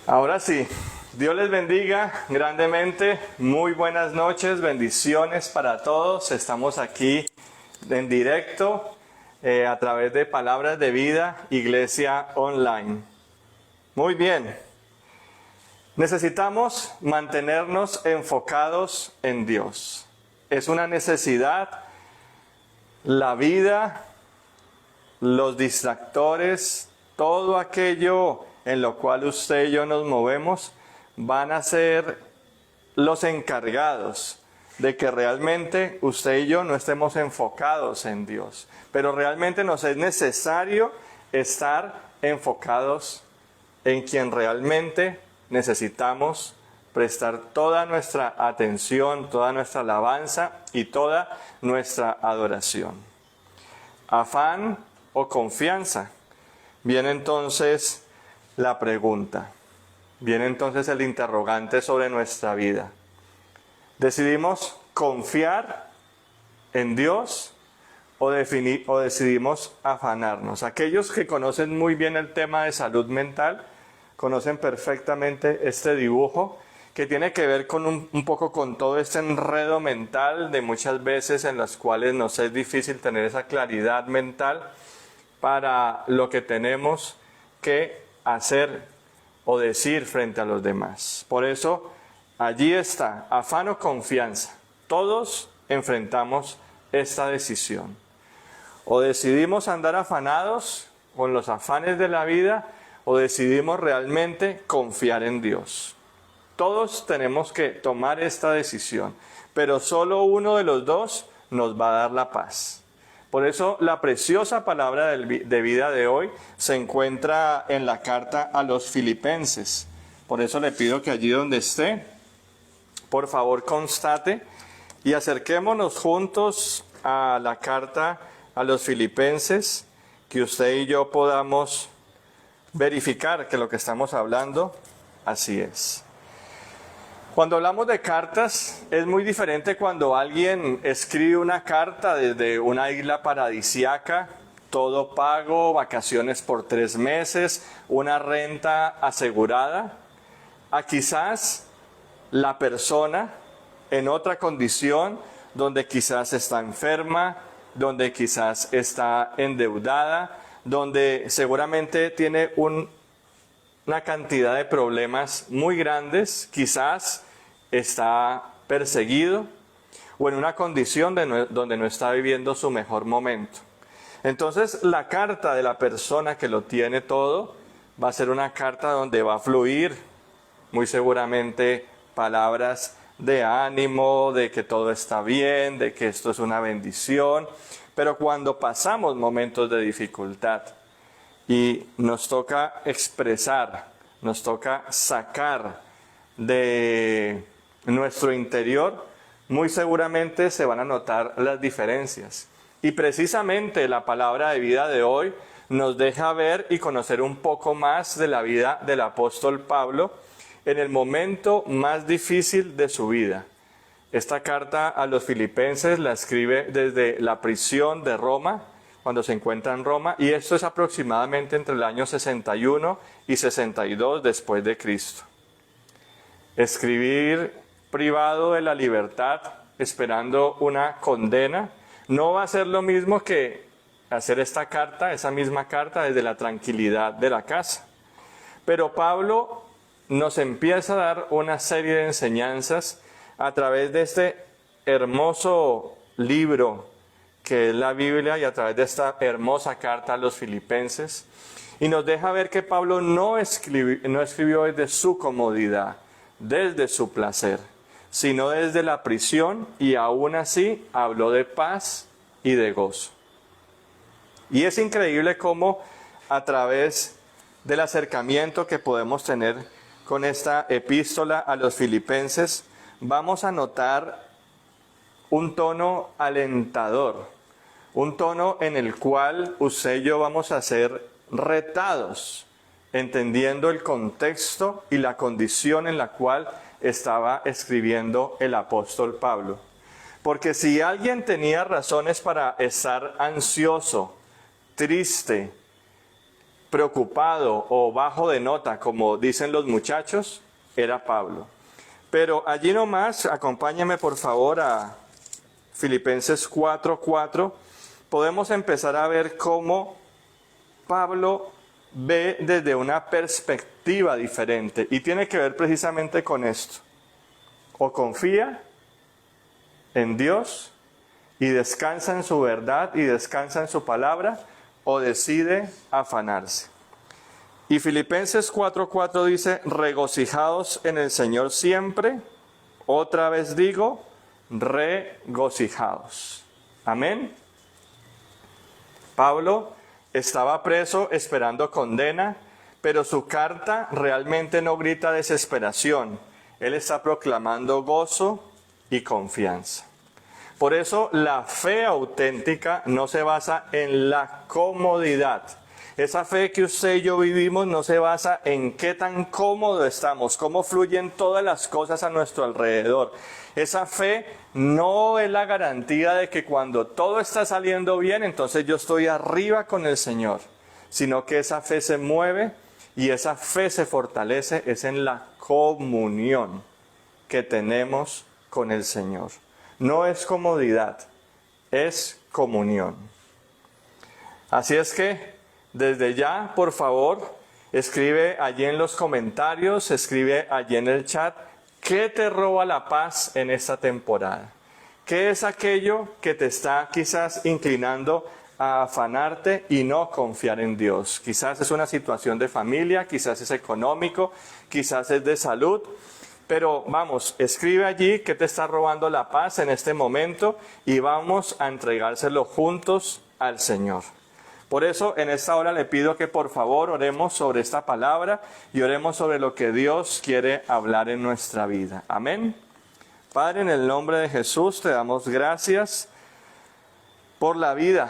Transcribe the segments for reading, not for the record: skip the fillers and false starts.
Ahora sí, Dios les bendiga grandemente, muy buenas noches, bendiciones para todos. Estamos aquí en directo a través de Palabras de Vida, Iglesia Online. Muy bien, necesitamos mantenernos enfocados en Dios. Es una necesidad, la vida, los distractores, todo aquello en lo cual usted y yo nos movemos, van a ser los encargados de que realmente usted y yo no estemos enfocados en Dios. Pero realmente nos es necesario estar enfocados en quien realmente necesitamos prestar toda nuestra atención, toda nuestra alabanza y toda nuestra adoración. Afán o confianza. Viene entonces la pregunta, viene entonces el interrogante sobre nuestra vida. ¿Decidimos confiar en Dios o decidimos afanarnos? Aquellos que conocen muy bien el tema de salud mental, conocen perfectamente este dibujo que tiene que ver con un poco con todo este enredo mental de muchas veces en las cuales nos es difícil tener esa claridad mental para lo que tenemos que hacer o decir frente a los demás. Por eso, allí está, afán o confianza. Todos enfrentamos esta decisión. O decidimos andar afanados con los afanes de la vida, o decidimos realmente confiar en Dios. Todos tenemos que tomar esta decisión, pero solo uno de los dos nos va a dar la paz. Por eso la preciosa palabra de vida de hoy se encuentra en la carta a los Filipenses. Por eso le pido que allí donde esté, por favor constate y acerquémonos juntos a la carta a los Filipenses, que usted y yo podamos verificar que lo que estamos hablando así es. Cuando hablamos de cartas, es muy diferente cuando alguien escribe una carta desde una isla paradisiaca, todo pago, vacaciones por 3 meses, una renta asegurada, a quizás la persona en otra condición, donde quizás está enferma, donde quizás está endeudada, donde seguramente tiene una cantidad de problemas muy grandes, quizás está perseguido o en una condición donde no está viviendo su mejor momento. Entonces la carta de la persona que lo tiene todo va a ser una carta donde va a fluir muy seguramente palabras de ánimo, de que todo está bien, de que esto es una bendición. Pero cuando pasamos momentos de dificultad y nos toca expresar, nos toca sacar de nuestro interior, muy seguramente se van a notar las diferencias. Y precisamente la palabra de vida de hoy nos deja ver y conocer un poco más de la vida del apóstol Pablo en el momento más difícil de su vida. Esta carta a los Filipenses la escribe desde la prisión de Roma, cuando se encuentra en Roma, y esto es aproximadamente entre el año 61 y 62 después de Cristo. Escribir privado de la libertad, esperando una condena, no va a ser lo mismo que hacer esta carta, esa misma carta, desde la tranquilidad de la casa. Pero Pablo nos empieza a dar una serie de enseñanzas a través de este hermoso libro que es la Biblia y a través de esta hermosa carta a los Filipenses, y nos deja ver que Pablo no escribió desde su comodidad, desde su placer, sino desde la prisión, y aún así habló de paz y de gozo. Y es increíble cómo a través del acercamiento que podemos tener con esta epístola a los Filipenses, vamos a notar un tono alentador, un tono en el cual usted y yo vamos a ser retados, entendiendo el contexto y la condición en la cual estaba escribiendo el apóstol Pablo. Porque si alguien tenía razones para estar ansioso, triste, preocupado o bajo de nota, como dicen los muchachos, era Pablo. Pero allí nomás, acompáñame por favor a Filipenses 4:4, podemos empezar a ver cómo Pablo ve desde una perspectiva diferente y tiene que ver precisamente con esto. O confía en Dios y descansa en su verdad y descansa en su palabra, o decide afanarse. Y Filipenses 4:4 dice, regocijaos en el Señor siempre. Otra vez digo, regocijaos. Amén. Pablo estaba preso esperando condena, pero su carta realmente no grita desesperación. Él está proclamando gozo y confianza. Por eso la fe auténtica no se basa en la comodidad. Esa fe que usted y yo vivimos no se basa en qué tan cómodo estamos, cómo fluyen todas las cosas a nuestro alrededor. Esa fe no es la garantía de que cuando todo está saliendo bien, entonces yo estoy arriba con el Señor, sino que esa fe se mueve y esa fe se fortalece, es en la comunión que tenemos con el Señor. No es comodidad, es comunión. Así es que, desde ya, por favor, escribe allí en los comentarios, escribe allí en el chat, ¿qué te roba la paz en esta temporada? ¿Qué es aquello que te está quizás inclinando a afanarte y no confiar en Dios? Quizás es una situación de familia, quizás es económico, quizás es de salud. Pero vamos, escribe allí qué te está robando la paz en este momento y vamos a entregárselo juntos al Señor. Por eso en esta hora le pido que por favor oremos sobre esta palabra y oremos sobre lo que Dios quiere hablar en nuestra vida. Amén. Padre, en el nombre de Jesús te damos gracias por la vida.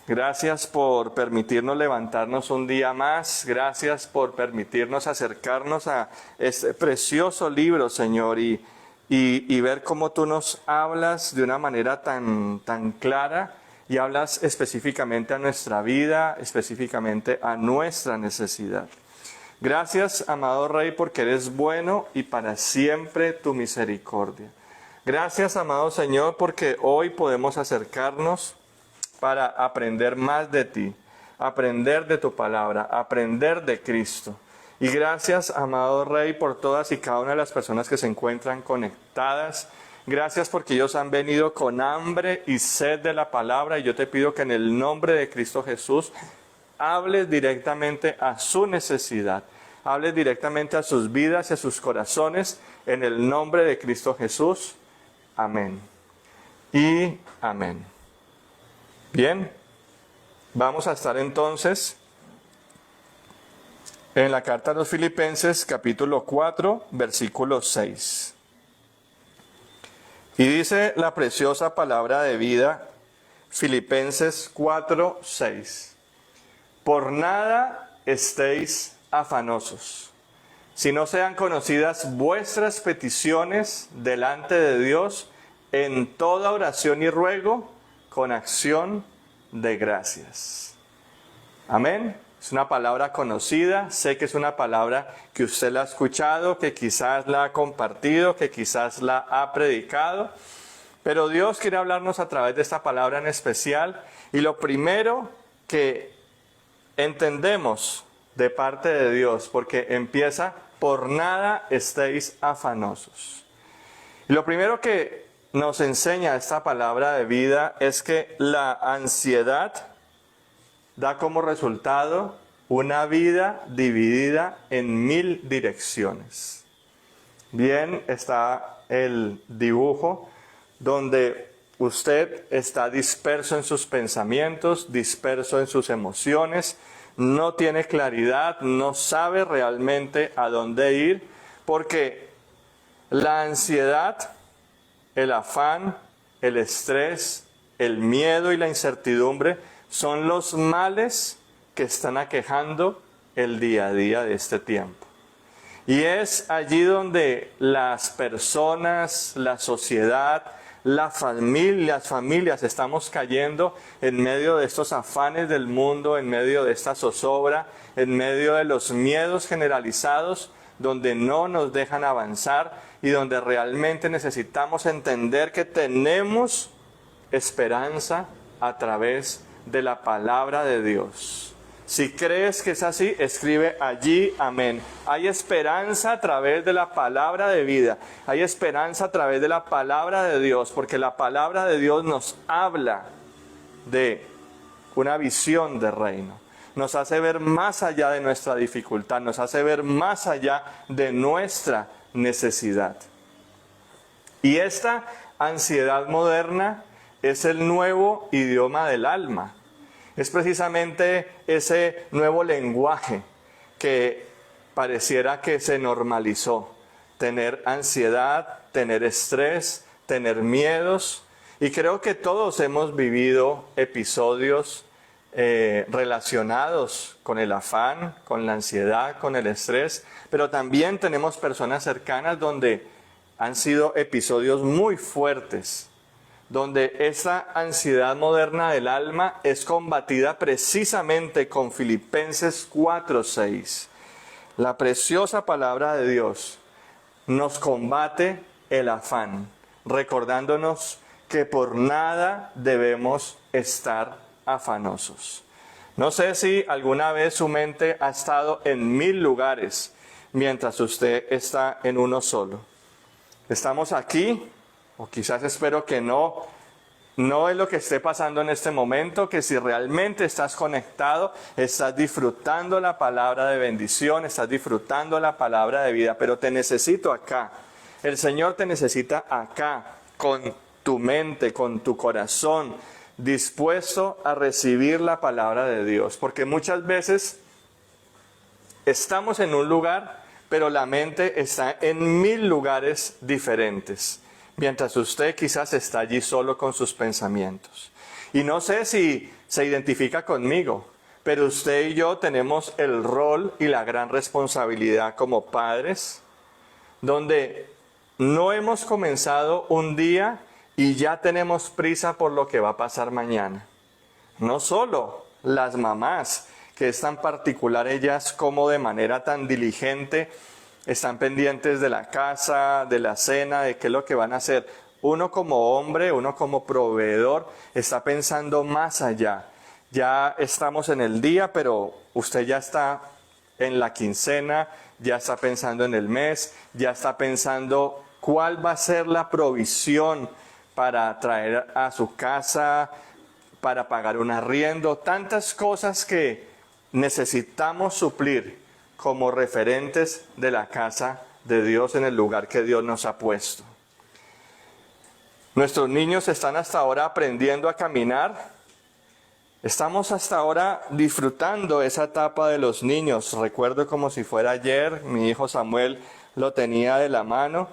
Gracias por permitirnos levantarnos un día más. Gracias por permitirnos acercarnos a este precioso libro, Señor, y ver cómo tú nos hablas de una manera tan clara y hablas específicamente a nuestra vida, específicamente a nuestra necesidad. Gracias, amado Rey, porque eres bueno y para siempre tu misericordia. Gracias, amado Señor, porque hoy podemos acercarnos para aprender más de ti, aprender de tu palabra, aprender de Cristo. Y gracias, amado Rey, por todas y cada una de las personas que se encuentran conectadas. Gracias porque ellos han venido con hambre y sed de la palabra, y yo te pido que en el nombre de Cristo Jesús hables directamente a su necesidad, hables directamente a sus vidas y a sus corazones, en el nombre de Cristo Jesús. Amén. Y amén. Bien, vamos a estar entonces en la carta a los Filipenses, capítulo 4, versículo 6. Y dice la preciosa palabra de vida, Filipenses 4, 6. Por nada estéis afanosos, si no sean conocidas vuestras peticiones delante de Dios en toda oración y ruego, con acción de gracias. Amén. Es una palabra conocida, sé que es una palabra que usted la ha escuchado, que quizás la ha compartido, que quizás la ha predicado, pero Dios quiere hablarnos a través de esta palabra en especial, y lo primero que entendemos de parte de Dios, porque empieza, por nada estéis afanosos. Y lo primero que nos enseña esta palabra de vida es que la ansiedad da como resultado una vida dividida en 1000 direcciones. Bien, está el dibujo donde usted está disperso en sus pensamientos, disperso en sus emociones, no tiene claridad, no sabe realmente a dónde ir, porque la ansiedad, el afán, el estrés, el miedo y la incertidumbre son los males que están aquejando el día a día de este tiempo. Y es allí donde las personas, la sociedad, las familias estamos cayendo en medio de estos afanes del mundo, en medio de esta zozobra, en medio de los miedos generalizados, donde no nos dejan avanzar y donde realmente necesitamos entender que tenemos esperanza a través de la palabra de Dios. Si crees que es así, escribe allí amén. Hay esperanza a través de la palabra de vida. Hay esperanza a través de la palabra de Dios, porque la palabra de Dios nos habla de una visión de reino. Nos hace ver más allá de nuestra dificultad, nos hace ver más allá de nuestra necesidad. Y esta ansiedad moderna es el nuevo idioma del alma. Es precisamente ese nuevo lenguaje que pareciera que se normalizó. Tener ansiedad, tener estrés, tener miedos. Y creo que todos hemos vivido episodios relacionados con el afán, con la ansiedad, con el estrés. Pero también tenemos personas cercanas donde han sido episodios muy fuertes, donde esa ansiedad moderna del alma es combatida precisamente con Filipenses 4:6. La preciosa palabra de Dios nos combate el afán, recordándonos que por nada debemos estar afanosos. No sé si alguna vez su mente ha estado en 1000 lugares mientras usted está en uno solo. Estamos aquí, o quizás espero que no es lo que esté pasando en este momento, que si realmente estás conectado, estás disfrutando la palabra de bendición, estás disfrutando la palabra de vida, pero te necesito acá. El Señor te necesita acá, con tu mente, con tu corazón, dispuesto a recibir la palabra de Dios. Porque muchas veces estamos en un lugar, pero la mente está en 1000 lugares diferentes, mientras usted quizás está allí solo con sus pensamientos. Y no sé si se identifica conmigo, pero usted y yo tenemos el rol y la gran responsabilidad como padres, donde no hemos comenzado un día y ya tenemos prisa por lo que va a pasar mañana. No solo las mamás, que es tan particular ellas como de manera tan diligente están pendientes de la casa, de la cena, de qué es lo que van a hacer. Uno como hombre, uno como proveedor, está pensando más allá. Ya estamos en el día, pero usted ya está en la quincena, ya está pensando en el mes, ya está pensando cuál va a ser la provisión para traer a su casa, para pagar un arriendo, tantas cosas que necesitamos suplir como referentes de la casa de Dios en el lugar que Dios nos ha puesto. Nuestros niños están hasta ahora aprendiendo a caminar. Estamos hasta ahora disfrutando esa etapa de los niños. Recuerdo como si fuera ayer, mi hijo Samuel lo tenía de la mano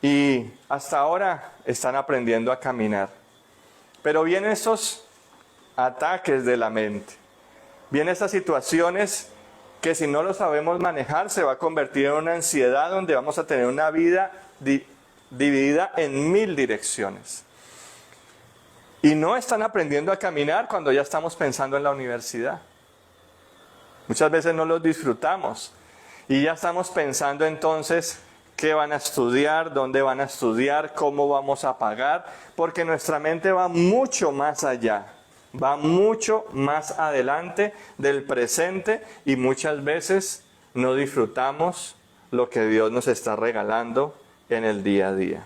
y hasta ahora están aprendiendo a caminar. Pero vienen estos ataques de la mente. Vienen estas situaciones que si no lo sabemos manejar se va a convertir en una ansiedad donde vamos a tener una vida dividida en 1000 direcciones. Y no están aprendiendo a caminar cuando ya estamos pensando en la universidad. Muchas veces no los disfrutamos y ya estamos pensando entonces qué van a estudiar, dónde van a estudiar, cómo vamos a pagar, porque nuestra mente va mucho más allá. Va mucho más adelante del presente y muchas veces no disfrutamos lo que Dios nos está regalando en el día a día.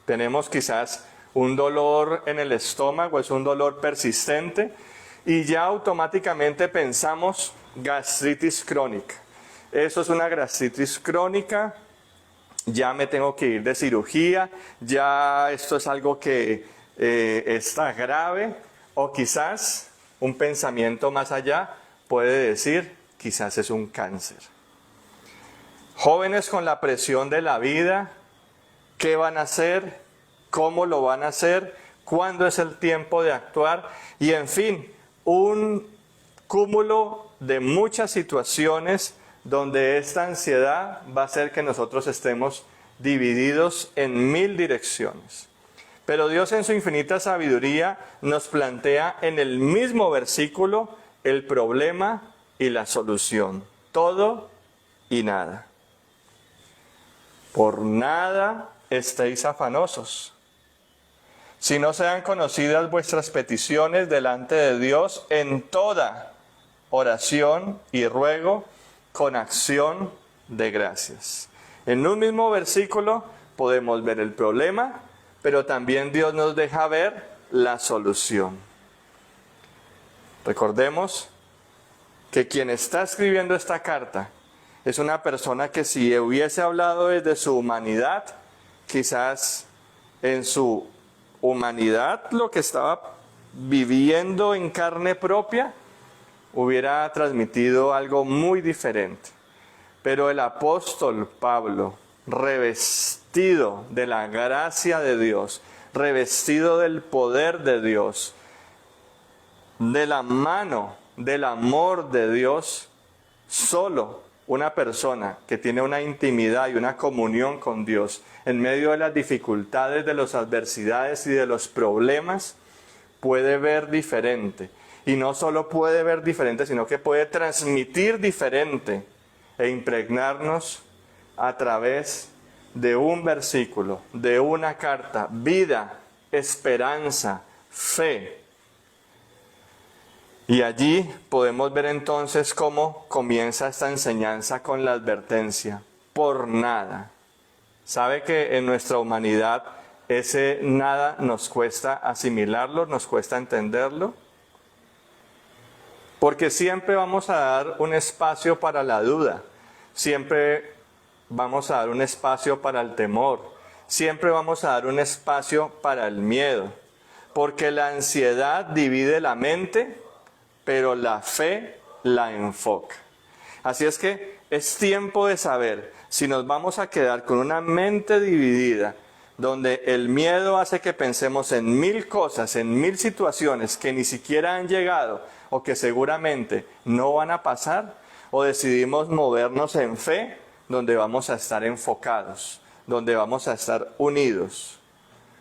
Tenemos quizás un dolor en el estómago, es un dolor persistente y ya automáticamente pensamos gastritis crónica. Eso es una gastritis crónica, ya me tengo que ir de cirugía, ya esto es algo que está grave. O quizás un pensamiento más allá puede decir, quizás es un cáncer. Jóvenes con la presión de la vida, ¿qué van a hacer? ¿Cómo lo van a hacer? ¿Cuándo es el tiempo de actuar? Y en fin, un cúmulo de muchas situaciones donde esta ansiedad va a hacer que nosotros estemos divididos en 1000 direcciones. Pero Dios en su infinita sabiduría nos plantea en el mismo versículo el problema y la solución. Todo y nada. Por nada estéis afanosos, si no sean conocidas vuestras peticiones delante de Dios en toda oración y ruego con acción de gracias. En un mismo versículo podemos ver el problema, pero también Dios nos deja ver la solución. Recordemos que quien está escribiendo esta carta es una persona que si hubiese hablado desde su humanidad, quizás en su humanidad lo que estaba viviendo en carne propia hubiera transmitido algo muy diferente. Pero el apóstol Pablo, revestido de la gracia de Dios, revestido del poder de Dios, de la mano del amor de Dios, solo una persona que tiene una intimidad y una comunión con Dios en medio de las dificultades, de las adversidades y de los problemas, puede ver diferente. Y no solo puede ver diferente, sino que puede transmitir diferente e impregnarnos a través de un versículo, de una carta, vida, esperanza, fe. Y allí podemos ver entonces cómo comienza esta enseñanza con la advertencia, por nada. ¿Sabe que en nuestra humanidad ese nada nos cuesta asimilarlo, nos cuesta entenderlo? Porque siempre vamos a dar un espacio para la duda, siempre vamos a dar un espacio para el temor, siempre vamos a dar un espacio para el miedo, porque la ansiedad divide la mente, pero la fe la enfoca. Así es que es tiempo de saber si nos vamos a quedar con una mente dividida, donde el miedo hace que pensemos en 1000 cosas, en 1000 situaciones que ni siquiera han llegado o que seguramente no van a pasar, o decidimos movernos en fe, donde vamos a estar enfocados, donde vamos a estar unidos.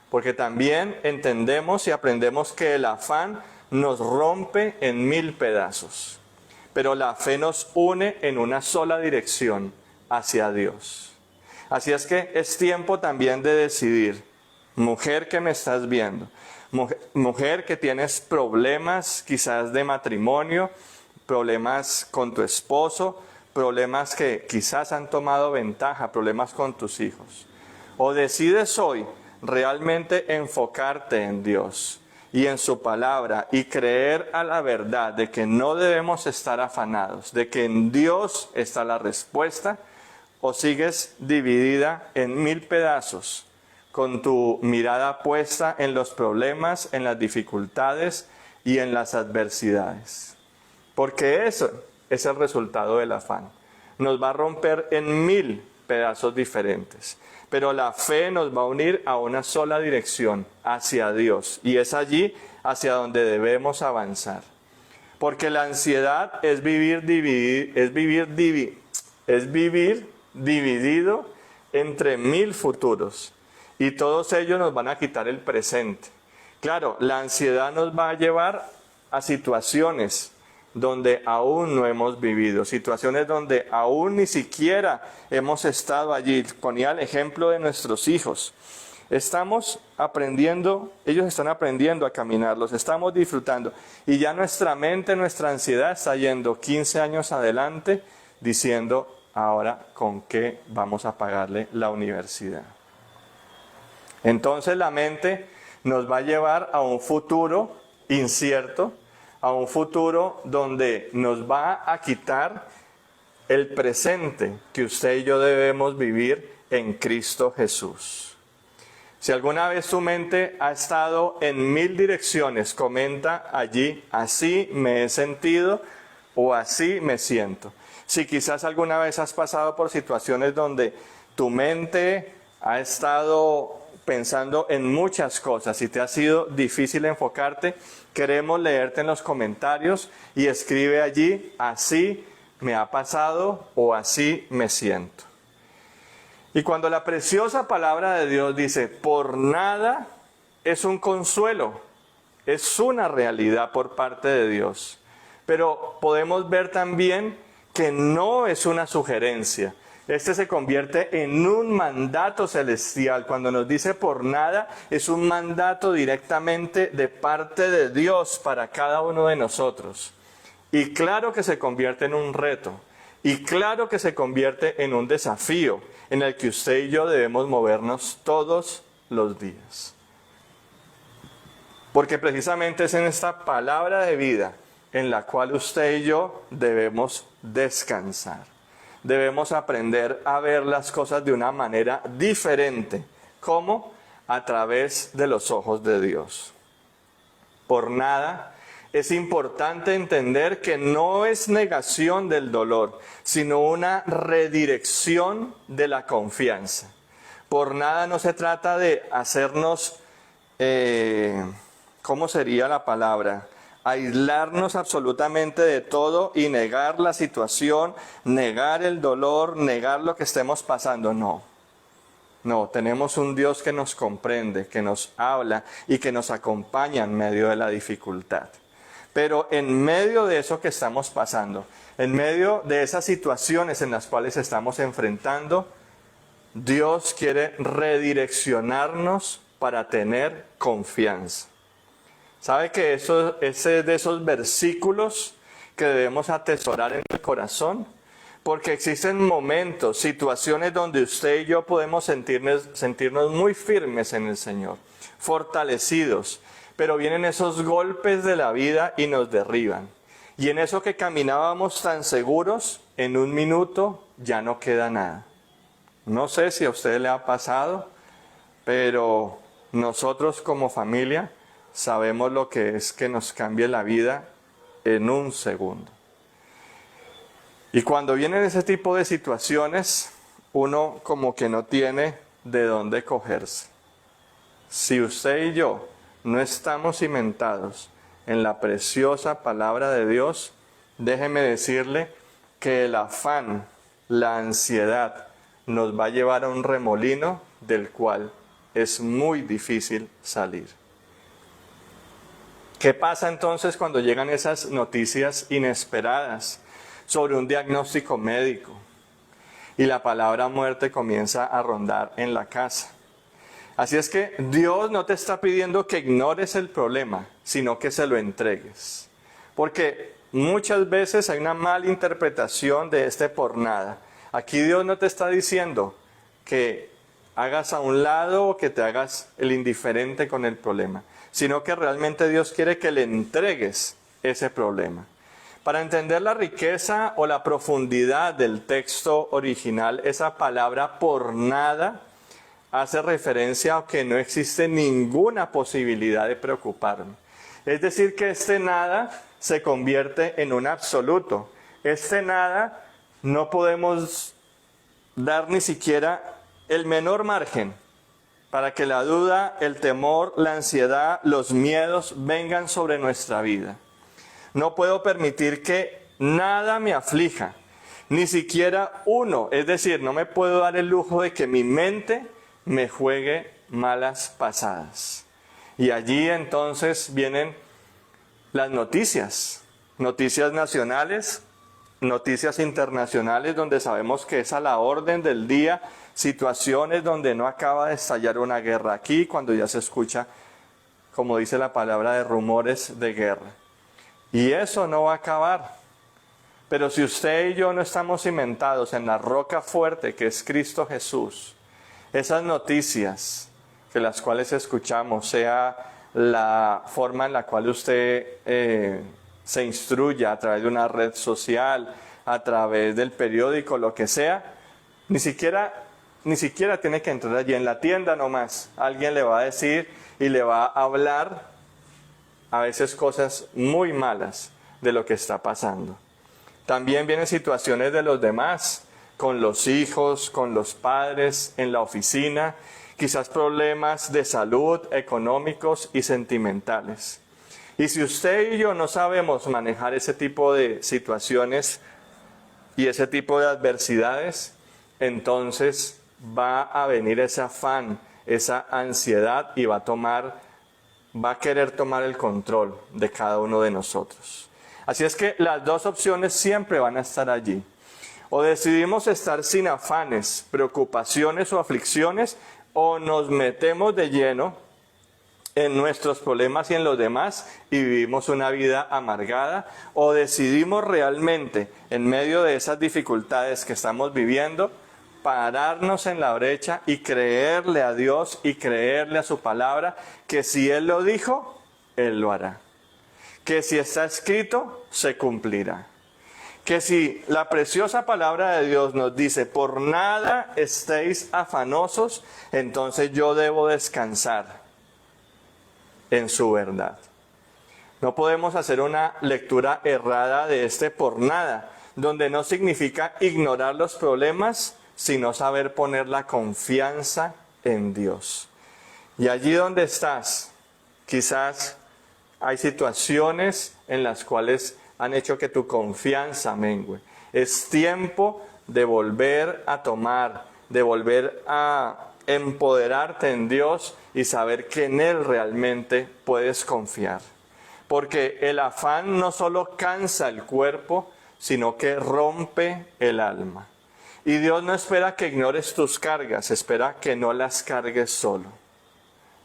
Porque también entendemos y aprendemos que el afán nos rompe en 1000 pedazos, pero la fe nos une en una sola dirección, hacia Dios. Así es que es tiempo también de decidir, mujer que me estás viendo, mujer que tienes problemas quizás de matrimonio, problemas con tu esposo, problemas que quizás han tomado ventaja, problemas con tus hijos. O decides hoy realmente enfocarte en Dios y en su palabra y creer a la verdad de que no debemos estar afanados, de que en Dios está la respuesta, o sigues dividida en 1000 pedazos, con tu mirada puesta en los problemas, en las dificultades y en las adversidades. Porque eso es el resultado del afán. Nos va a romper en 1000 pedazos diferentes. Pero la fe nos va a unir a una sola dirección, hacia Dios. Y es allí hacia donde debemos avanzar. Porque la ansiedad es vivir dividido entre 1000 futuros. Y todos ellos nos van a quitar el presente. Claro, la ansiedad nos va a llevar a situaciones donde aún no hemos vivido, situaciones donde aún ni siquiera hemos estado allí. Ponía el ejemplo de nuestros hijos. Estamos aprendiendo, ellos están aprendiendo a caminar, los estamos disfrutando. Y ya nuestra mente, nuestra ansiedad está yendo 15 años adelante diciendo, ahora, ¿con qué vamos a pagarle la universidad? Entonces la mente nos va a llevar a un futuro incierto, a un futuro donde nos va a quitar el presente que usted y yo debemos vivir en Cristo Jesús. Si alguna vez su mente ha estado en 1000 direcciones, comenta allí, así me he sentido o así me siento. Si quizás alguna vez has pasado por situaciones donde tu mente ha estado pensando en muchas cosas y te ha sido difícil enfocarte, queremos leerte en los comentarios y escribe allí, así me ha pasado o así me siento. Y cuando la preciosa palabra de Dios dice, por nada es un consuelo, es una realidad por parte de Dios. Pero podemos ver también que no es una sugerencia. Este se convierte en un mandato celestial. Cuando nos dice por nada, es un mandato directamente de parte de Dios para cada uno de nosotros. Y claro que se convierte en un reto. Y claro que se convierte en un desafío en el que usted y yo debemos movernos todos los días. Porque precisamente es en esta palabra de vida en la cual usted y yo debemos descansar. Debemos aprender a ver las cosas de una manera diferente. ¿Cómo? A través de los ojos de Dios. Por nada, es importante entender que no es negación del dolor, sino una redirección de la confianza. Por nada no se trata de hacernos, ¿cómo sería la palabra? Aislarnos absolutamente de todo y negar la situación, negar el dolor, negar lo que estemos pasando. No, tenemos un Dios que nos comprende, que nos habla y que nos acompaña en medio de la dificultad. Pero en medio de eso que estamos pasando, en medio de esas situaciones en las cuales estamos enfrentando, Dios quiere redireccionarnos para tener confianza. ¿Sabe que ese es de esos versículos que debemos atesorar en el corazón? Porque existen momentos, situaciones donde usted y yo podemos sentirnos muy firmes en el Señor, fortalecidos, pero vienen esos golpes de la vida y nos derriban. Y en eso que caminábamos tan seguros, en un minuto ya no queda nada. No sé si a usted le ha pasado, pero nosotros como familia sabemos lo que es que nos cambie la vida en un segundo. Y cuando vienen ese tipo de situaciones, uno como que no tiene de dónde cogerse. Si usted y yo no estamos cimentados en la preciosa palabra de Dios, déjeme decirle que el afán, la ansiedad, nos va a llevar a un remolino del cual es muy difícil salir. ¿Qué pasa entonces cuando llegan esas noticias inesperadas sobre un diagnóstico médico y la palabra muerte comienza a rondar en la casa? Así es que Dios no te está pidiendo que ignores el problema, sino que se lo entregues. Porque muchas veces hay una mala interpretación de este por nada. Aquí Dios no te está diciendo que hagas a un lado o que te hagas el indiferente con el problema, sino que realmente Dios quiere que le entregues ese problema. Para entender la riqueza o la profundidad del texto original, esa palabra por nada hace referencia a que no existe ninguna posibilidad de preocuparme. Es decir, que este nada se convierte en un absoluto. Este nada no podemos dar ni siquiera el menor margen para que la duda, el temor, la ansiedad, los miedos vengan sobre nuestra vida. No puedo permitir que nada me aflija, ni siquiera uno. Es decir, no me puedo dar el lujo de que mi mente me juegue malas pasadas. Y allí entonces vienen las noticias nacionales, noticias internacionales, donde sabemos que es a la orden del día, situaciones donde no acaba de estallar una guerra aquí, cuando ya se escucha, como dice la palabra, de rumores de guerra. Y eso no va a acabar. Pero si usted y yo no estamos cimentados en la roca fuerte que es Cristo Jesús, esas noticias que las cuales escuchamos, sea la forma en la cual usted se instruya a través de una red social, a través del periódico, lo que sea, ni siquiera tiene que entrar allí en la tienda nomás. Alguien le va a decir y le va a hablar a veces cosas muy malas de lo que está pasando. También vienen situaciones de los demás, con los hijos, con los padres, en la oficina, quizás problemas de salud, económicos y sentimentales. Y si usted y yo no sabemos manejar ese tipo de situaciones y ese tipo de adversidades, entonces va a venir ese afán, esa ansiedad y va a tomar va a querer tomar el control de cada uno de nosotros. Así es que las dos opciones siempre van a estar allí. O decidimos estar sin afanes, preocupaciones o aflicciones, o nos metemos de lleno en nuestros problemas y en los demás y vivimos una vida amargada, o decidimos realmente, en medio de esas dificultades que estamos viviendo, pararnos en la brecha y creerle a Dios y creerle a su palabra, que si Él lo dijo, Él lo hará. Que si está escrito, se cumplirá. Que si la preciosa palabra de Dios nos dice, por nada estéis afanosos, entonces yo debo descansar en su verdad. No podemos hacer una lectura errada de este por nada, donde no significa ignorar los problemas, sino saber poner la confianza en Dios. Y allí donde estás, quizás hay situaciones en las cuales han hecho que tu confianza mengue. Es tiempo de volver a tomar, de volver a empoderarte en Dios y saber que en Él realmente puedes confiar. Porque el afán no solo cansa el cuerpo, sino que rompe el alma. Y Dios no espera que ignores tus cargas, espera que no las cargues solo.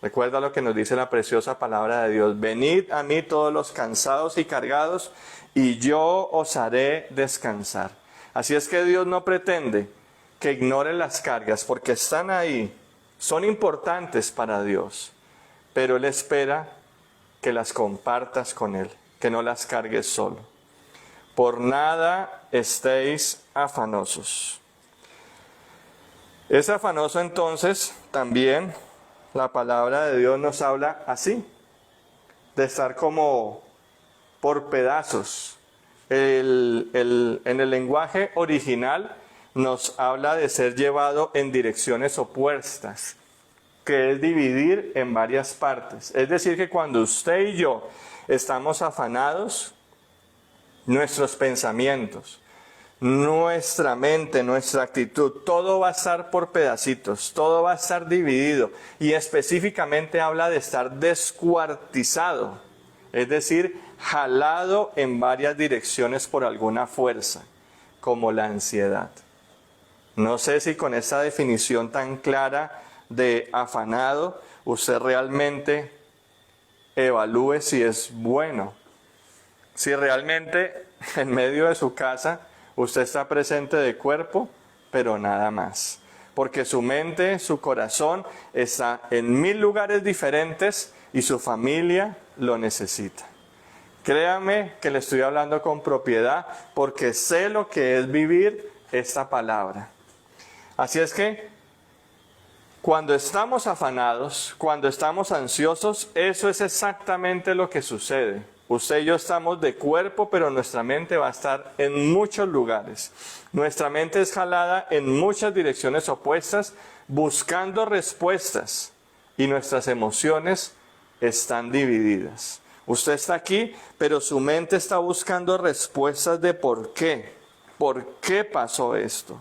Recuerda lo que nos dice la preciosa palabra de Dios. Venid a mí todos los cansados y cargados, y yo os haré descansar. Así es que Dios no pretende que ignore las cargas, porque están ahí, son importantes para Dios. Pero Él espera que las compartas con Él, que no las cargues solo. Por nada estéis afanosos. Es afanoso entonces también. La palabra de Dios nos habla así, de estar como por pedazos. En el lenguaje original nos habla de ser llevado en direcciones opuestas, que es dividir en varias partes. Es decir, que cuando usted y yo estamos afanados, nuestros pensamientos, nuestra mente, nuestra actitud, todo va a estar por pedacitos, todo va a estar dividido, y específicamente habla de estar descuartizado, es decir, jalado en varias direcciones por alguna fuerza, como la ansiedad. No sé si con esta definición tan clara de afanado, usted realmente evalúe si es bueno, si realmente en medio de su casa usted está presente de cuerpo, pero nada más. Porque su mente, su corazón está en 1000 lugares diferentes y su familia lo necesita. Créame que le estoy hablando con propiedad porque sé lo que es vivir esta palabra. Así es que cuando estamos afanados, cuando estamos ansiosos, eso es exactamente lo que sucede. Usted y yo estamos de cuerpo, pero nuestra mente va a estar en muchos lugares. Nuestra mente es jalada en muchas direcciones opuestas, buscando respuestas. Y nuestras emociones están divididas. Usted está aquí, pero su mente está buscando respuestas de por qué. ¿Por qué pasó esto?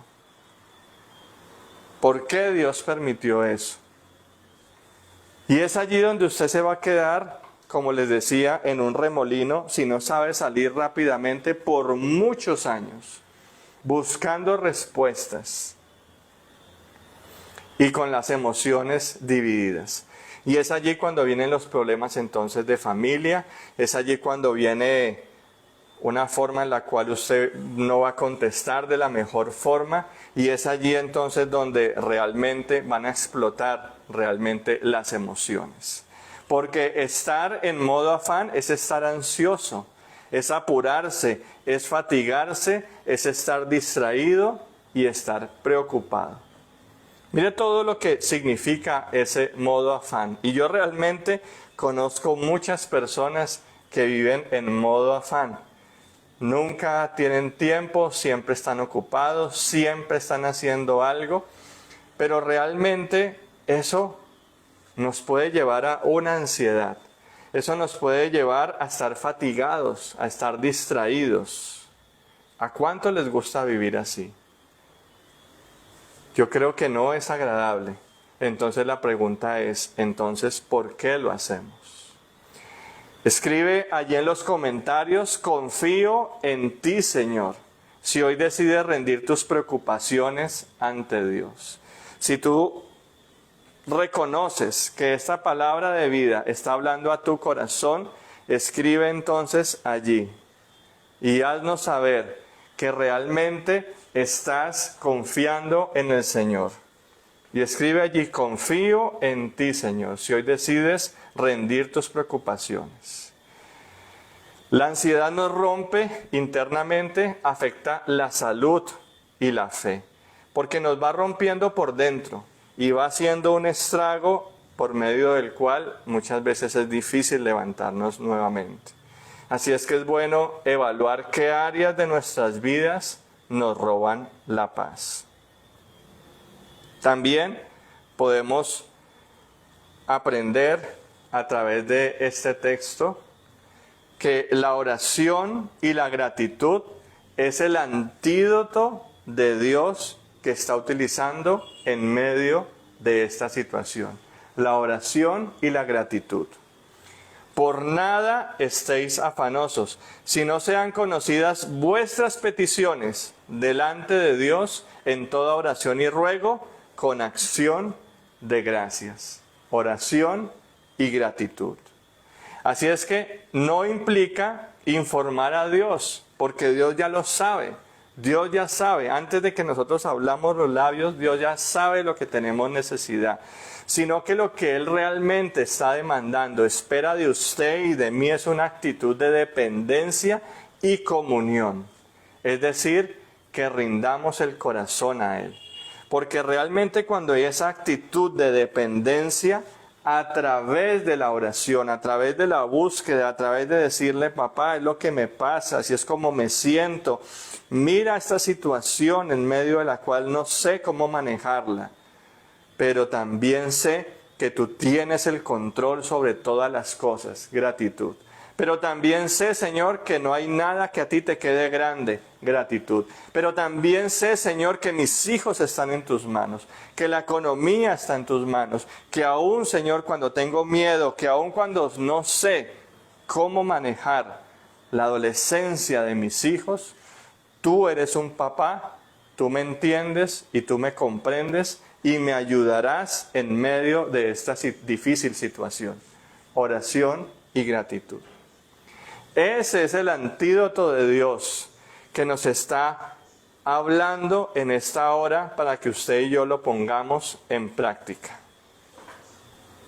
¿Por qué Dios permitió eso? Y es allí donde usted se va a quedar, como les decía, en un remolino, si no sabe salir rápidamente por muchos años, buscando respuestas y con las emociones divididas. Y es allí cuando vienen los problemas entonces de familia, es allí cuando viene una forma en la cual usted no va a contestar de la mejor forma, y es allí entonces donde realmente van a explotar realmente las emociones. Porque estar en modo afán es estar ansioso, es apurarse, es fatigarse, es estar distraído y estar preocupado. Mire todo lo que significa ese modo afán. Y yo realmente conozco muchas personas que viven en modo afán. Nunca tienen tiempo, siempre están ocupados, siempre están haciendo algo, pero realmente eso nos puede llevar a una ansiedad. Eso nos puede llevar a estar fatigados, a estar distraídos. ¿A cuánto les gusta vivir así? Yo creo que no es agradable. Entonces la pregunta es, entonces, ¿por qué lo hacemos? Escribe allí en los comentarios: confío en ti, Señor. Si hoy decides rendir tus preocupaciones ante Dios. Si tú reconoces que esta palabra de vida está hablando a tu corazón, escribe entonces allí y haznos saber que realmente estás confiando en el Señor. Y escribe allí: confío en ti, Señor, si hoy decides rendir tus preocupaciones. La ansiedad nos rompe internamente, afecta la salud y la fe, porque nos va rompiendo por dentro y va haciendo un estrago por medio del cual muchas veces es difícil levantarnos nuevamente. Así es que es bueno evaluar qué áreas de nuestras vidas nos roban la paz. También podemos aprender a través de este texto que la oración y la gratitud es el antídoto de Dios que está utilizando en medio de esta situación. La oración y la gratitud. Por nada estéis afanosos, si no sean conocidas vuestras peticiones delante de Dios en toda oración y ruego, con acción de gracias. Oración y gratitud. Así es que no implica informar a Dios, porque Dios ya lo sabe. Dios ya sabe, antes de que nosotros hablamos los labios, Dios ya sabe lo que tenemos necesidad. Sino que lo que Él realmente está demandando, espera de usted y de mí, es una actitud de dependencia y comunión. Es decir, que rindamos el corazón a Él. Porque realmente cuando hay esa actitud de dependencia, a través de la oración, a través de la búsqueda, a través de decirle: papá, es lo que me pasa, así es como me siento. Mira esta situación en medio de la cual no sé cómo manejarla, pero también sé que tú tienes el control sobre todas las cosas. Gratitud. Pero también sé, Señor, que no hay nada que a ti te quede grande. Gratitud. Pero también sé, Señor, que mis hijos están en tus manos, que la economía está en tus manos, que aún, Señor, cuando tengo miedo, que aún cuando no sé cómo manejar la adolescencia de mis hijos, tú eres un papá, tú me entiendes y tú me comprendes y me ayudarás en medio de esta difícil situación. Oración y gratitud. Ese es el antídoto de Dios que nos está hablando en esta hora para que usted y yo lo pongamos en práctica.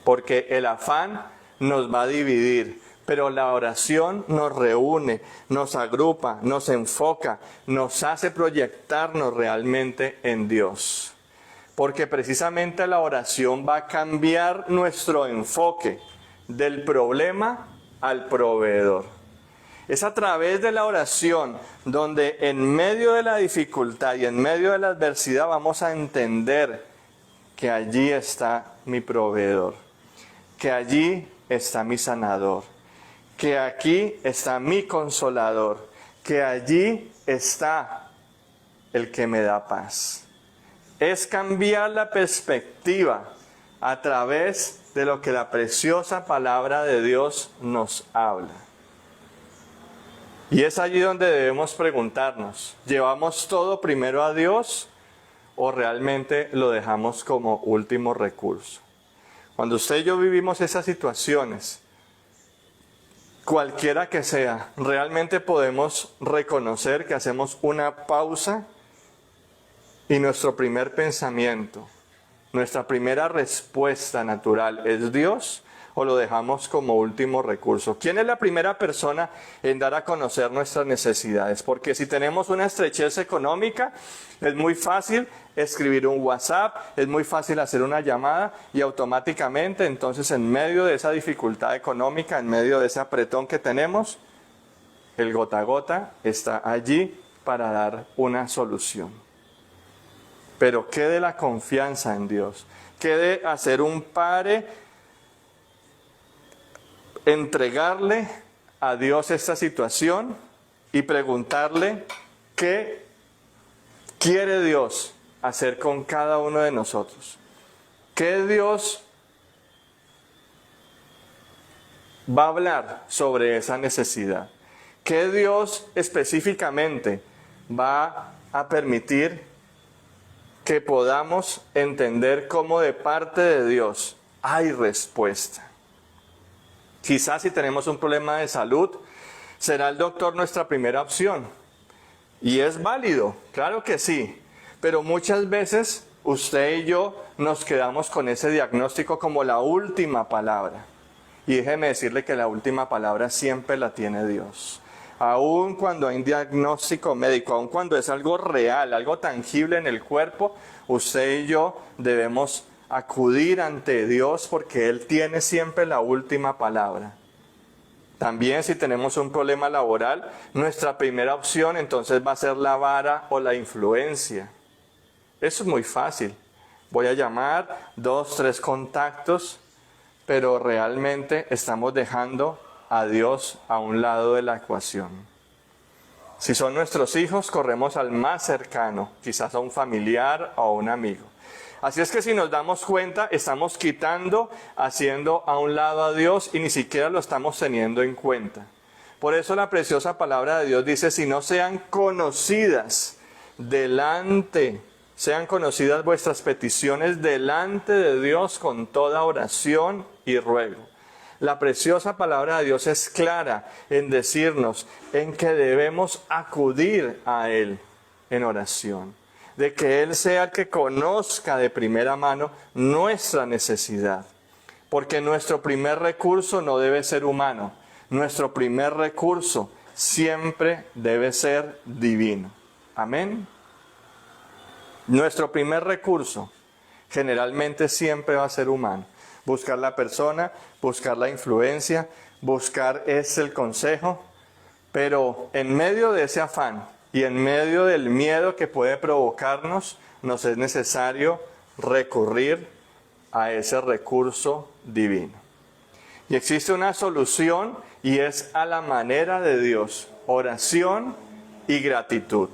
Porque el afán nos va a dividir, pero la oración nos reúne, nos agrupa, nos enfoca, nos hace proyectarnos realmente en Dios. Porque precisamente la oración va a cambiar nuestro enfoque del problema al proveedor. Es a través de la oración donde en medio de la dificultad y en medio de la adversidad vamos a entender que allí está mi proveedor, que allí está mi sanador, que aquí está mi consolador, que allí está el que me da paz. Es cambiar la perspectiva a través de lo que la preciosa palabra de Dios nos habla. Y es allí donde debemos preguntarnos: ¿llevamos todo primero a Dios o realmente lo dejamos como último recurso? Cuando usted y yo vivimos esas situaciones, cualquiera que sea, realmente podemos reconocer que hacemos una pausa y nuestro primer pensamiento, nuestra primera respuesta natural es Dios, o lo dejamos como último recurso. ¿Quién es la primera persona en dar a conocer nuestras necesidades? Porque si tenemos una estrechez económica, es muy fácil escribir un WhatsApp, es muy fácil hacer una llamada y automáticamente, entonces, en medio de esa dificultad económica, en medio de ese apretón que tenemos, el gota a gota está allí para dar una solución. Pero ¿qué de la confianza en Dios? ¿Qué de hacer un pare, entregarle a Dios esta situación y preguntarle qué quiere Dios hacer con cada uno de nosotros? ¿Qué Dios va a hablar sobre esa necesidad. ¿Qué Dios específicamente va a permitir que podamos entender cómo de parte de Dios hay respuesta? Quizás si tenemos un problema de salud, ¿será el doctor nuestra primera opción? Y es válido, claro que sí, pero muchas veces usted y yo nos quedamos con ese diagnóstico como la última palabra. Y déjeme decirle que la última palabra siempre la tiene Dios. Aun cuando hay un diagnóstico médico, aun cuando es algo real, algo tangible en el cuerpo, usted y yo debemos acudir ante Dios porque Él tiene siempre la última palabra. También si tenemos un problema laboral, nuestra primera opción entonces va a ser la vara o la influencia. Eso es muy fácil. Voy a llamar 2, 3 contactos, pero realmente estamos dejando a Dios a un lado de la ecuación. Si son nuestros hijos, corremos al más cercano, quizás a un familiar o a un amigo. Así es que si nos damos cuenta, estamos quitando, haciendo a un lado a Dios y ni siquiera lo estamos teniendo en cuenta. Por eso la preciosa palabra de Dios dice, si no sean conocidas vuestras peticiones delante de Dios con toda oración y ruego. La preciosa palabra de Dios es clara en decirnos en que debemos acudir a Él en oración. De que Él sea el que conozca de primera mano nuestra necesidad. Porque nuestro primer recurso no debe ser humano. Nuestro primer recurso siempre debe ser divino. Amén. Nuestro primer recurso generalmente siempre va a ser humano. Buscar la persona, buscar la influencia, buscar el consejo. Pero en medio de ese afán y en medio del miedo que puede provocarnos, nos es necesario recurrir a ese recurso divino. Y existe una solución y es a la manera de Dios, oración y gratitud.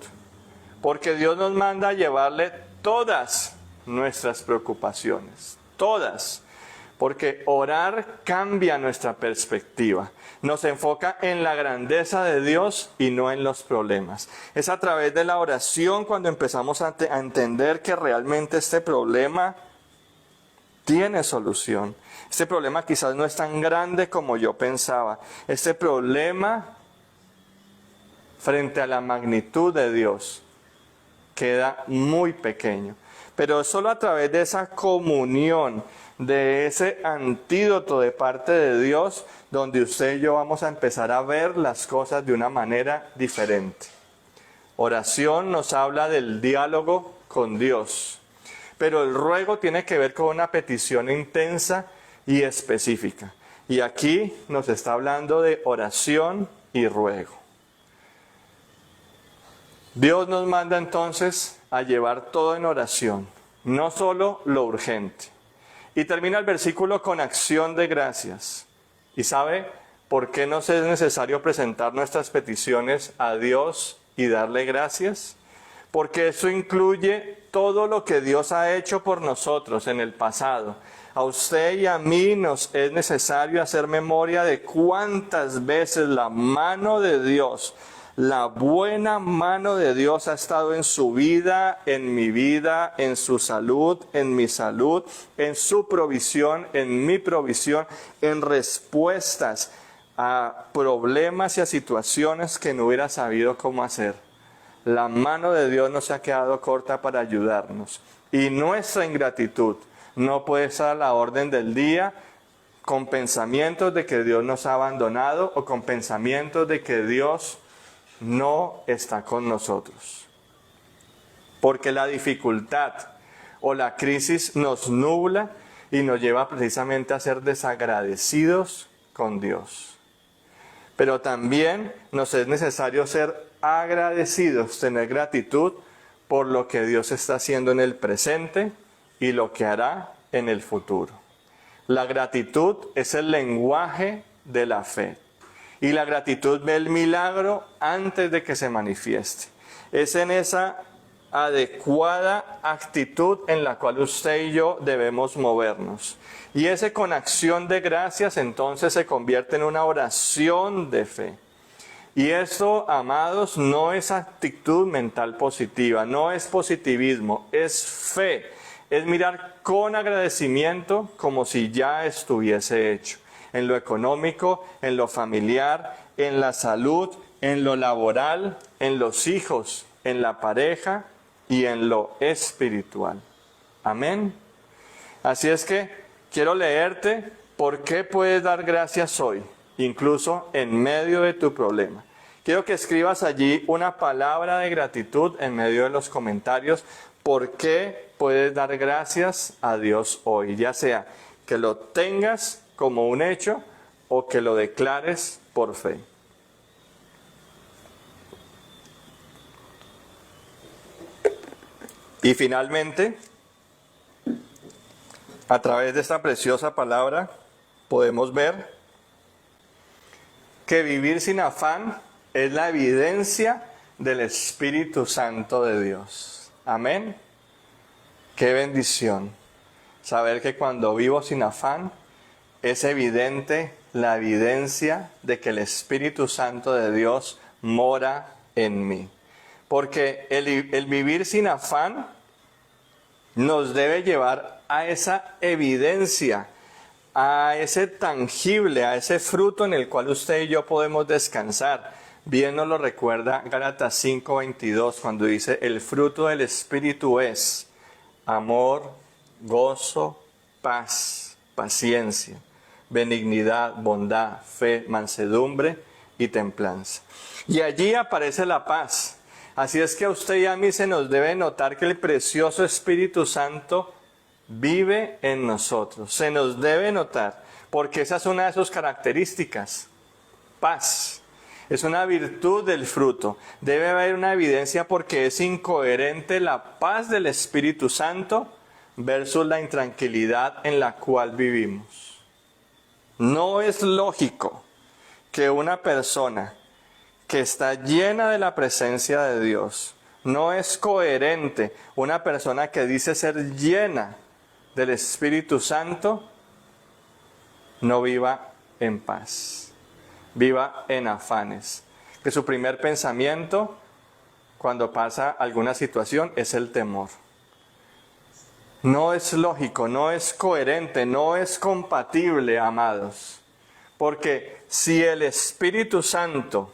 Porque Dios nos manda a llevarle todas nuestras preocupaciones, todas. Porque orar cambia nuestra perspectiva. Nos enfoca en la grandeza de Dios y no en los problemas. Es a través de la oración cuando empezamos a entender que realmente este problema tiene solución. Este problema quizás no es tan grande como yo pensaba. Este problema, frente a la magnitud de Dios, queda muy pequeño. Pero solo a través de esa comunión, de ese antídoto de parte de Dios, donde usted y yo vamos a empezar a ver las cosas de una manera diferente. Oración nos habla del diálogo con Dios, pero el ruego tiene que ver con una petición intensa y específica. Y aquí nos está hablando de oración y ruego. Dios nos manda entonces a llevar todo en oración, no solo lo urgente. Y termina el versículo con acción de gracias. ¿Y sabe por qué nos es necesario presentar nuestras peticiones a Dios y darle gracias? Porque eso incluye todo lo que Dios ha hecho por nosotros en el pasado. A usted y a mí nos es necesario hacer memoria de cuántas veces la mano de Dios, la buena mano de Dios ha estado en su vida, en mi vida, en su salud, en mi salud, en su provisión, en mi provisión, en respuestas a problemas y a situaciones que no hubiera sabido cómo hacer. La mano de Dios no se ha quedado corta para ayudarnos. Y nuestra ingratitud no puede estar a la orden del día con pensamientos de que Dios nos ha abandonado o con pensamientos de que Dios no está con nosotros. Porque la dificultad o la crisis nos nubla y nos lleva precisamente a ser desagradecidos con Dios. Pero también nos es necesario ser agradecidos, tener gratitud por lo que Dios está haciendo en el presente y lo que hará en el futuro. La gratitud es el lenguaje de la fe. Y la gratitud ve el milagro antes de que se manifieste. Es en esa adecuada actitud en la cual usted y yo debemos movernos. Y ese con acción de gracias entonces se convierte en una oración de fe. Y esto, amados, no es actitud mental positiva, no es positivismo, es fe. Es mirar con agradecimiento como si ya estuviese hecho. En lo económico, en lo familiar, en la salud, en lo laboral, en los hijos, en la pareja y en lo espiritual. Amén. Así es que quiero leerte por qué puedes dar gracias hoy, incluso en medio de tu problema. Quiero que escribas allí una palabra de gratitud en medio de los comentarios. ¿Por qué puedes dar gracias a Dios hoy? Ya sea que lo tengas como un hecho o que lo declares por fe. Y finalmente, a través de esta preciosa palabra, podemos ver que vivir sin afán es la evidencia del Espíritu Santo de Dios. Amén. Qué bendición saber que cuando vivo sin afán es evidente la evidencia de que el Espíritu Santo de Dios mora en mí. Porque el vivir sin afán nos debe llevar a esa evidencia, a ese tangible, a ese fruto en el cual usted y yo podemos descansar. Bien nos lo recuerda Gálatas 5:22 cuando dice: el fruto del Espíritu es amor, gozo, paz, paciencia, benignidad, bondad, fe, mansedumbre y templanza. Y allí aparece la paz. Así es que a usted y a mí se nos debe notar que el precioso Espíritu Santo vive en nosotros. Se nos debe notar, porque esa es una de sus características. Paz. Es una virtud del fruto. Debe haber una evidencia porque es incoherente la paz del Espíritu Santo versus la intranquilidad en la cual vivimos. No es lógico que una persona que está llena de la presencia de Dios, no es coherente una persona que dice ser llena del Espíritu Santo, no viva en paz, viva en afanes. Que su primer pensamiento cuando pasa alguna situación es el temor. No es lógico, no es coherente, no es compatible, amados. Porque si el Espíritu Santo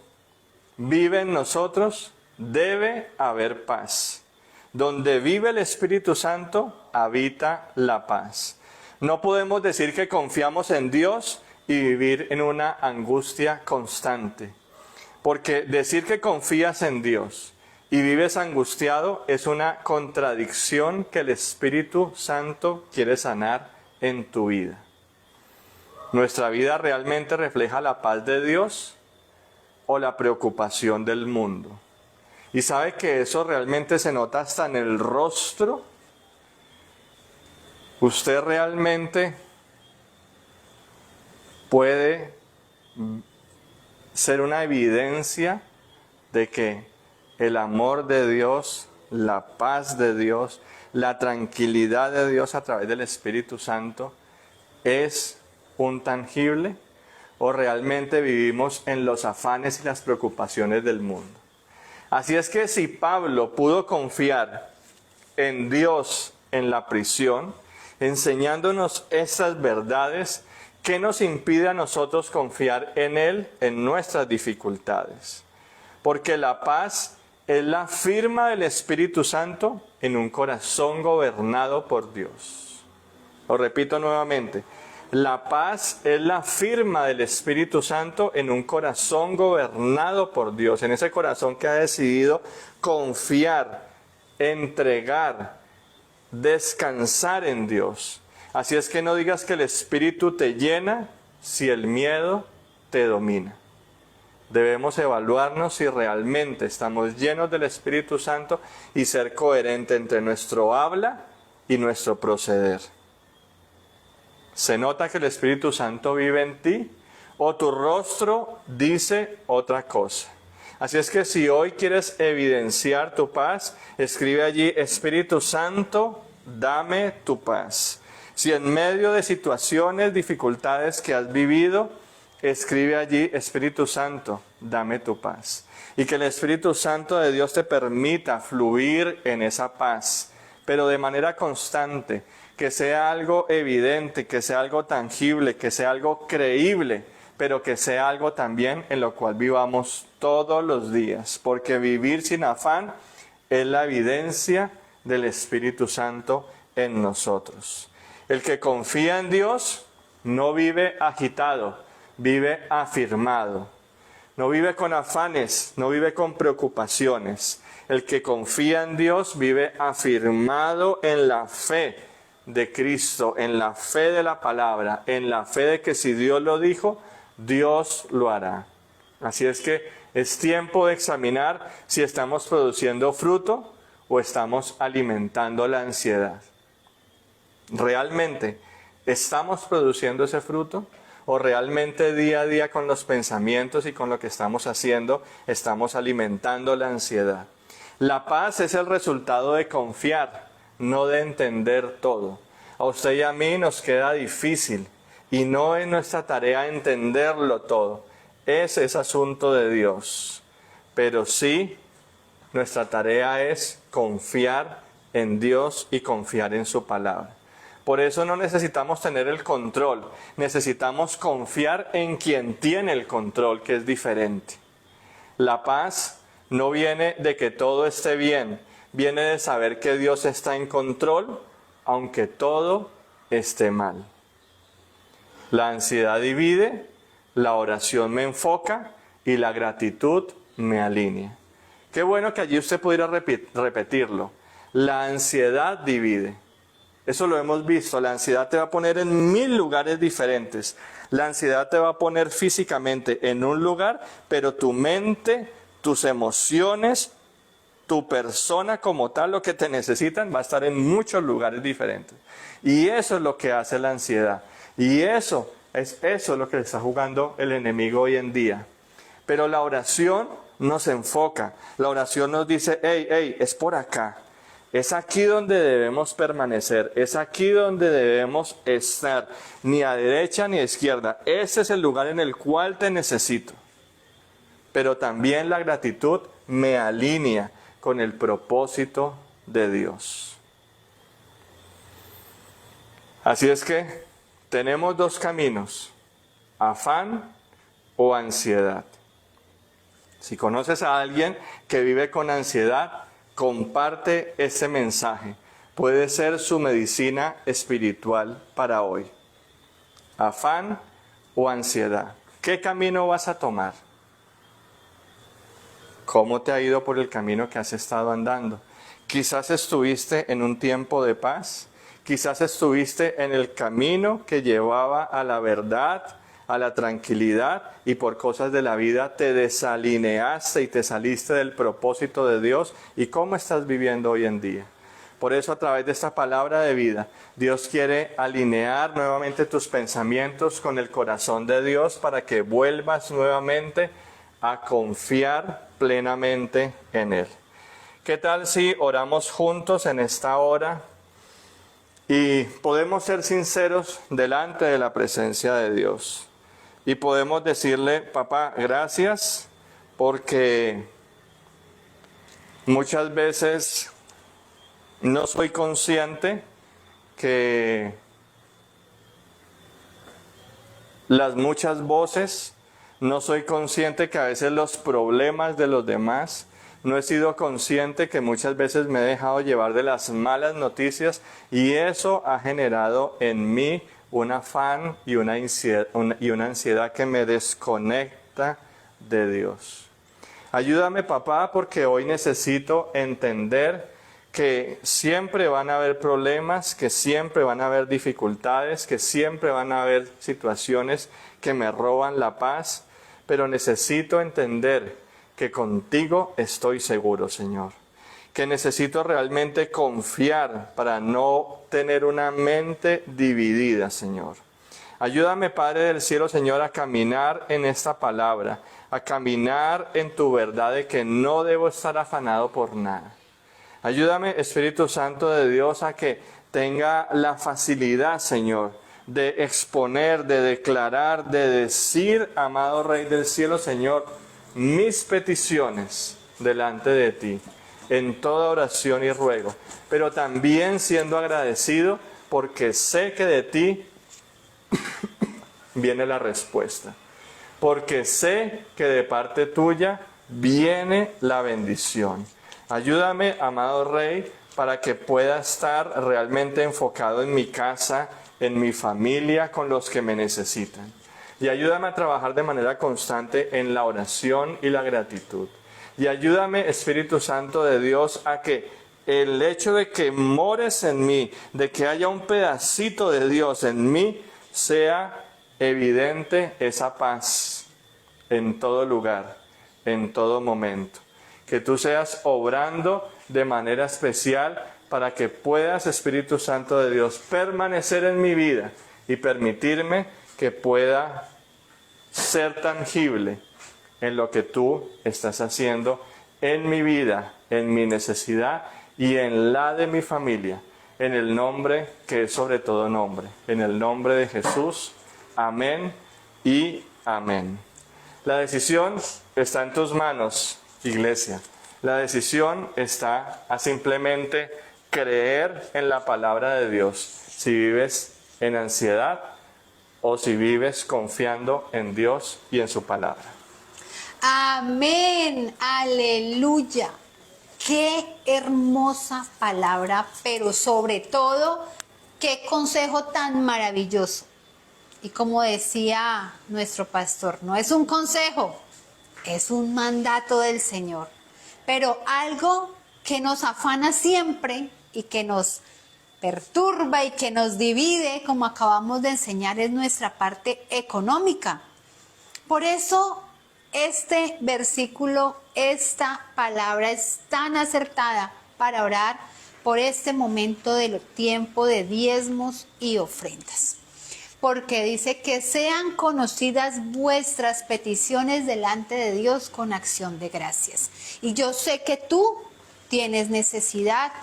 vive en nosotros, debe haber paz. Donde vive el Espíritu Santo, habita la paz. No podemos decir que confiamos en Dios y vivir en una angustia constante. Porque decir que confías en Dios y vives angustiado es una contradicción que el Espíritu Santo quiere sanar en tu vida. ¿Nuestra vida realmente refleja la paz de Dios o la preocupación del mundo? Y sabe que eso realmente se nota hasta en el rostro. Usted realmente puede ser una evidencia de que el amor de Dios, la paz de Dios, la tranquilidad de Dios a través del Espíritu Santo es un tangible, o realmente vivimos en los afanes y las preocupaciones del mundo. Así es que si Pablo pudo confiar en Dios en la prisión, enseñándonos estas verdades, ¿qué nos impide a nosotros confiar en Él en nuestras dificultades? Porque la paz es la firma del Espíritu Santo en un corazón gobernado por Dios. Lo repito nuevamente. La paz es la firma del Espíritu Santo en un corazón gobernado por Dios. En ese corazón que ha decidido confiar, entregar, descansar en Dios. Así es que no digas que el Espíritu te llena si el miedo te domina. Debemos evaluarnos si realmente estamos llenos del Espíritu Santo y ser coherente entre nuestro habla y nuestro proceder. ¿Se nota que el Espíritu Santo vive en ti? ¿O tu rostro dice otra cosa? Así es que si hoy quieres evidenciar tu paz, escribe allí: Espíritu Santo, dame tu paz. Si en medio de situaciones, dificultades que has vivido, escribe allí: Espíritu Santo, dame tu paz. Y que el Espíritu Santo de Dios te permita fluir en esa paz, pero de manera constante, que sea algo evidente, que sea algo tangible, que sea algo creíble, pero que sea algo también en lo cual vivamos todos los días, porque vivir sin afán es la evidencia del Espíritu Santo en nosotros. El que confía en Dios no vive agitado, vive afirmado. No vive con afanes, no vive con preocupaciones. El que confía en Dios vive afirmado en la fe de Cristo, en la fe de la palabra, en la fe de que si Dios lo dijo, Dios lo hará. Así es que es tiempo de examinar si estamos produciendo fruto o estamos alimentando la ansiedad. ¿Realmente estamos produciendo ese fruto? ¿O realmente día a día con los pensamientos y con lo que estamos haciendo estamos alimentando la ansiedad? La paz es el resultado de confiar, no de entender todo. A usted y a mí nos queda difícil y no es nuestra tarea entenderlo todo. Ese es asunto de Dios. Pero sí, nuestra tarea es confiar en Dios y confiar en su palabra. Por eso no necesitamos tener el control, necesitamos confiar en quien tiene el control, que es diferente. La paz no viene de que todo esté bien, viene de saber que Dios está en control, aunque todo esté mal. La ansiedad divide, la oración me enfoca y la gratitud me alinea. Qué bueno que allí usted pudiera repetirlo. La ansiedad divide. Eso lo hemos visto, la ansiedad te va a poner en 1000 lugares diferentes. La ansiedad te va a poner físicamente en un lugar, pero tu mente, tus emociones, tu persona como tal, lo que te necesitan, va a estar en muchos lugares diferentes. Y eso es lo que hace la ansiedad. Y eso es lo que está jugando el enemigo hoy en día. Pero la oración nos enfoca. La oración nos dice: hey, es por acá. Es aquí donde debemos permanecer, es aquí donde debemos estar, ni a derecha ni a izquierda. Ese es el lugar en el cual te necesito. Pero también la gratitud me alinea con el propósito de Dios. Así es que tenemos dos caminos: afán o ansiedad. Si conoces a alguien que vive con ansiedad, comparte ese mensaje. Puede ser su medicina espiritual para hoy. Afán o ansiedad. ¿Qué camino vas a tomar? ¿Cómo te ha ido por el camino que has estado andando? Quizás estuviste en un tiempo de paz. Quizás estuviste en el camino que llevaba a la verdad, a la tranquilidad, y por cosas de la vida te desalineaste y te saliste del propósito de Dios. ¿Y cómo estás viviendo hoy en día? Por eso, a través de esta palabra de vida, Dios quiere alinear nuevamente tus pensamientos con el corazón de Dios para que vuelvas nuevamente a confiar plenamente en Él. ¿Qué tal si oramos juntos en esta hora y podemos ser sinceros delante de la presencia de Dios? Y podemos decirle: papá, gracias, porque muchas veces no soy consciente que las muchas voces, no soy consciente que a veces los problemas de los demás, no he sido consciente que muchas veces me he dejado llevar de las malas noticias, y eso ha generado en mí un afán y una ansiedad que me desconecta de Dios. Ayúdame, papá, porque hoy necesito entender que siempre van a haber problemas, que siempre van a haber dificultades, que siempre van a haber situaciones que me roban la paz, pero necesito entender que contigo estoy seguro, Señor. Que necesito realmente confiar para no tener una mente dividida, Señor. Ayúdame, Padre del cielo, Señor, a caminar en esta palabra, a caminar en tu verdad de que no debo estar afanado por nada. Ayúdame, Espíritu Santo de Dios, a que tenga la facilidad, Señor, de exponer, de declarar, de decir, amado Rey del cielo, Señor, mis peticiones delante de ti, en toda oración y ruego, pero también siendo agradecido porque sé que de ti viene la respuesta, porque sé que de parte tuya viene la bendición. Ayúdame, amado Rey, para que pueda estar realmente enfocado en mi casa, en mi familia, con los que me necesitan. Y ayúdame a trabajar de manera constante en la oración y la gratitud. Y ayúdame, Espíritu Santo de Dios, a que el hecho de que mores en mí, de que haya un pedacito de Dios en mí, sea evidente esa paz en todo lugar, en todo momento. Que tú seas obrando de manera especial para que puedas, Espíritu Santo de Dios, permanecer en mi vida y permitirme que pueda ser tangible en lo que tú estás haciendo en mi vida, en mi necesidad y en la de mi familia, en el nombre que es sobre todo nombre, en el nombre de Jesús. Amén y amén. La decisión está en tus manos, iglesia. La decisión está a simplemente creer en la palabra de Dios. Si vives en ansiedad o si vives confiando en Dios y en su palabra. Amén, aleluya. Qué hermosa palabra, pero sobre todo, qué consejo tan maravilloso. Y como decía nuestro pastor, no es un consejo, es un mandato del Señor. Pero algo que nos afana siempre y que nos perturba y que nos divide, como acabamos de enseñar, es nuestra parte económica. Por eso este versículo, esta palabra es tan acertada para orar por este momento del tiempo de diezmos y ofrendas. Porque dice que sean conocidas vuestras peticiones delante de Dios con acción de gracias. Y yo sé que tú tienes necesidad.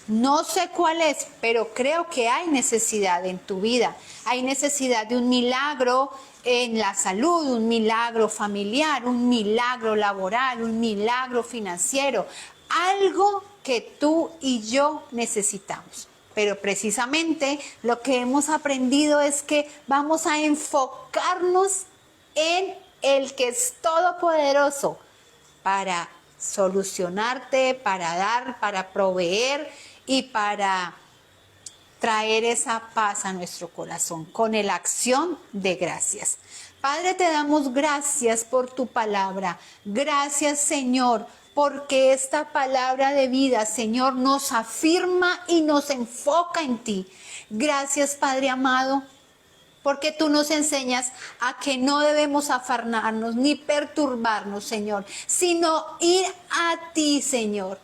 No sé cuál es, pero creo que hay necesidad en tu vida. Hay necesidad de un milagro en la salud, un milagro familiar, un milagro laboral, un milagro financiero. Algo que tú y yo necesitamos. Pero precisamente lo que hemos aprendido es que vamos a enfocarnos en el que es todopoderoso para solucionarte, para dar, para proveer y para traer esa paz a nuestro corazón con la acción de gracias. Padre, te damos gracias por tu palabra. Gracias, Señor, porque esta palabra de vida, Señor, nos afirma y nos enfoca en ti. Gracias, Padre amado, porque tú nos enseñas a que no debemos afanarnos ni perturbarnos, Señor, sino ir a ti, Señor.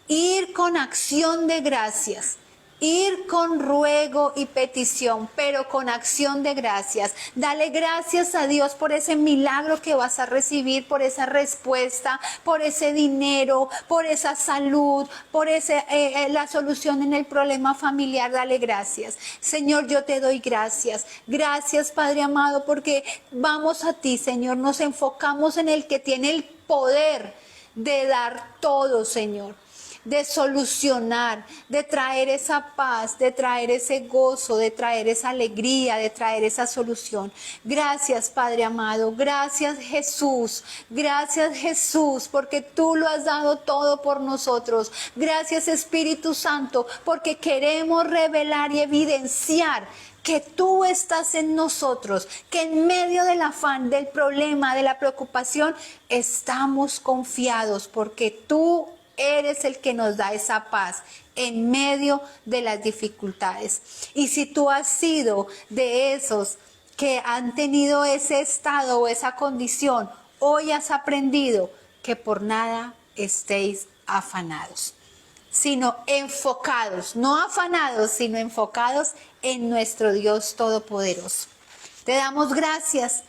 Ir con acción de gracias. Ir con ruego y petición, pero con acción de gracias. Dale gracias a Dios por ese milagro que vas a recibir, por esa respuesta, por ese dinero, por esa salud, por la solución en el problema familiar. Dale gracias. Señor, yo te doy gracias. Gracias, Padre amado, porque vamos a ti, Señor. Nos enfocamos en el que tiene el poder de dar todo, Señor, de solucionar, de traer esa paz, de traer ese gozo, de traer esa alegría, de traer esa solución. Gracias, Padre amado. Gracias, Jesús. Gracias, Jesús, porque tú lo has dado todo por nosotros. Gracias, Espíritu Santo, porque queremos revelar y evidenciar que tú estás en nosotros, que en medio del afán, del problema, de la preocupación, estamos confiados porque tú eres el que nos da esa paz en medio de las dificultades. Y si tú has sido de esos que han tenido ese estado o esa condición, hoy has aprendido que por nada estéis afanados. sino enfocados, no afanados, sino enfocados en nuestro Dios Todopoderoso. Te damos gracias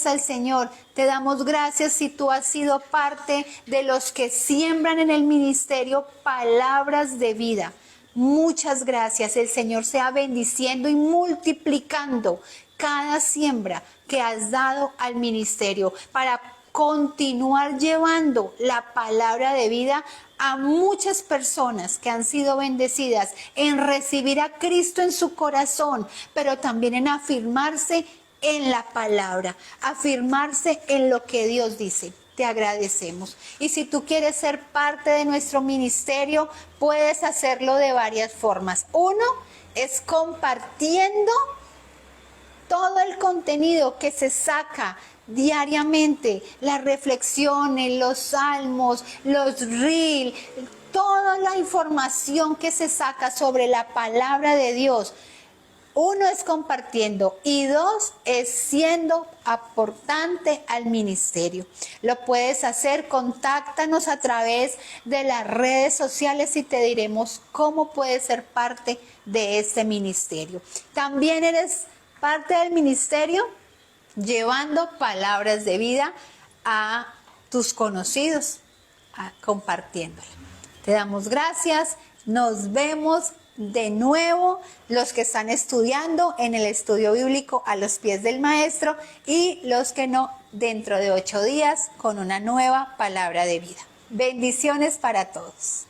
al Señor, te damos gracias si tú has sido parte de los que siembran en el ministerio palabras de vida. Muchas gracias, el Señor sea bendiciendo y multiplicando cada siembra que has dado al ministerio para continuar llevando la palabra de vida a muchas personas que han sido bendecidas en recibir a Cristo en su corazón, pero también en afirmarse en la palabra, afirmarse en lo que Dios dice. Te agradecemos. Y si tú quieres ser parte de nuestro ministerio, puedes hacerlo de varias formas. Uno es compartiendo todo el contenido que se saca diariamente, las reflexiones, los salmos, los reels, toda la información que se saca sobre la palabra de Dios. Uno es compartiendo y dos es siendo aportante al ministerio. Lo puedes hacer, contáctanos a través de las redes sociales y te diremos cómo puedes ser parte de este ministerio. También eres parte del ministerio llevando palabras de vida a tus conocidos, compartiéndola. Te damos gracias, nos vemos de nuevo los que están estudiando en el estudio bíblico a los pies del maestro y los que no, dentro de 8 días con una nueva palabra de vida. Bendiciones para todos.